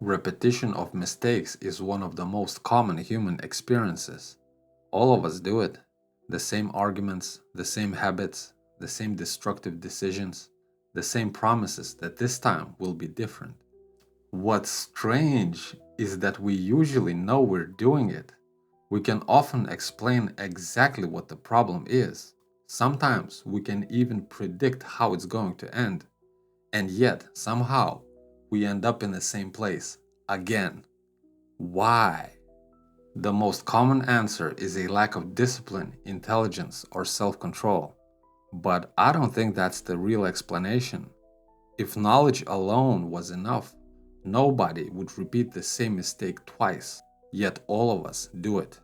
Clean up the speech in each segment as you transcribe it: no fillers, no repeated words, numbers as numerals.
Repetition of mistakes is one of the most common human experiences. All of us do it. The same arguments, the same habits, the same destructive decisions, the same promises that this time will be different. What's strange is that we usually know we're doing it. We can often explain exactly what the problem is. Sometimes we can even predict how it's going to end. And yet, somehow, we end up in the same place again. Why? The most common answer is a lack of discipline, intelligence, or self control. But I don't think that's the real explanation. If knowledge alone was enough, nobody would repeat the same mistake twice, yet all of us do it.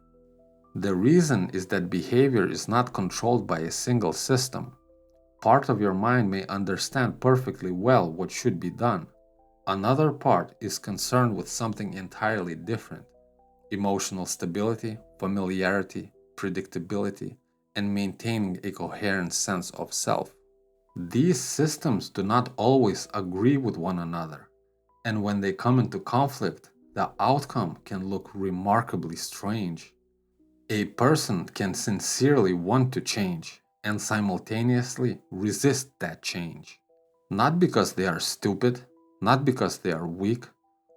The reason is that behavior is not controlled by a single system. Part of your mind may understand perfectly well what should be done. Another part is concerned with something entirely different: emotional stability, familiarity, predictability, and maintaining a coherent sense of self. These systems do not always agree with one another, and when they come into conflict, the outcome can look remarkably strange. A person can sincerely want to change and simultaneously resist that change. Not because they are stupid, not because they are weak,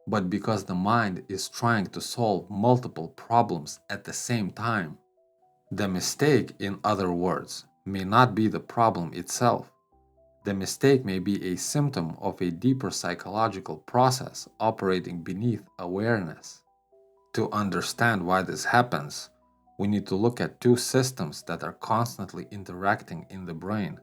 but because the mind is trying to solve multiple problems at the same time. The mistake, in other words, may not be the problem itself. The mistake may be a symptom of a deeper psychological process operating beneath awareness. To understand why this happens, we need to look at two systems that are constantly interacting in the brain.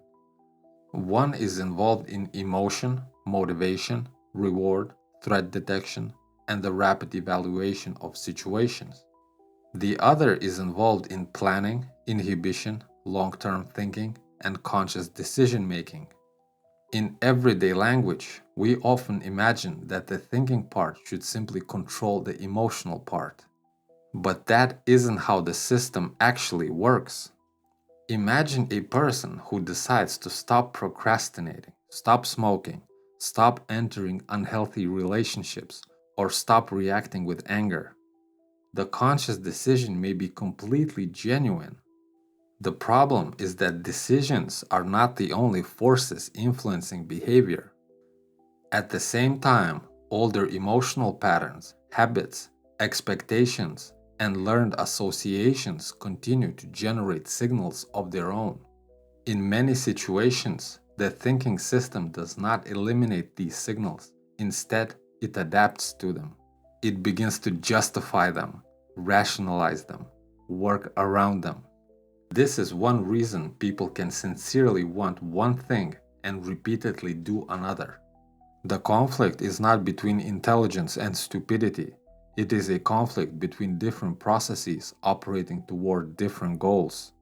One is involved in emotion, motivation, reward, threat detection, and the rapid evaluation of situations. The other is involved in planning, inhibition, long term thinking, and conscious decision making. In everyday language, we often imagine that the thinking part should simply control the emotional part. But that isn't how the system actually works. Imagine a person who decides to stop procrastinating, stop smoking, stop entering unhealthy relationships, or stop reacting with anger. The conscious decision may be completely genuine. The problem is that decisions are not the only forces influencing behavior. At the same time, older emotional patterns, habits, expectations, and learned associations continue to generate signals of their own. In many situations, the thinking system does not eliminate these signals. Instead, it adapts to them. It begins to justify them, rationalize them, work around them. This is one reason people can sincerely want one thing and repeatedly do another. The conflict is not between intelligence and stupidity. It is a conflict between different processes operating toward different goals.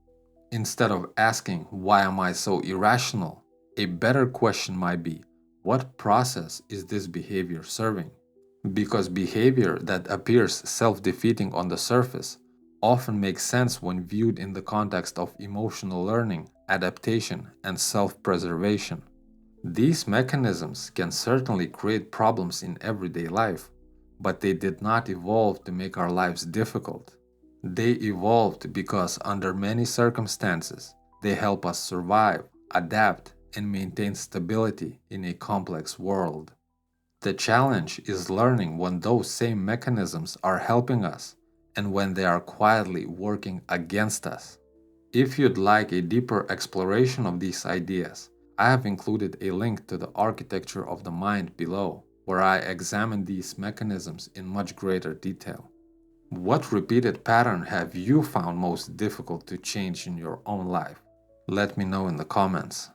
Instead of asking, "Why am I so irrational?" a better question might be, "What process is this behavior serving?" Because behavior that appears self defeating on the surface often makes sense when viewed in the context of emotional learning, adaptation, and self preservation. These mechanisms can certainly create problems in everyday life, but they did not evolve to make our lives difficult. They evolved because, under many circumstances, they help us survive, adapt, and maintain stability in a complex world. The challenge is learning when those same mechanisms are helping us and when they are quietly working against us. If you'd like a deeper exploration of these ideas, I have included a link to the architecture of the mind below, where I examine these mechanisms in much greater detail. What repeated pattern have you found most difficult to change in your own life? Let me know in the comments.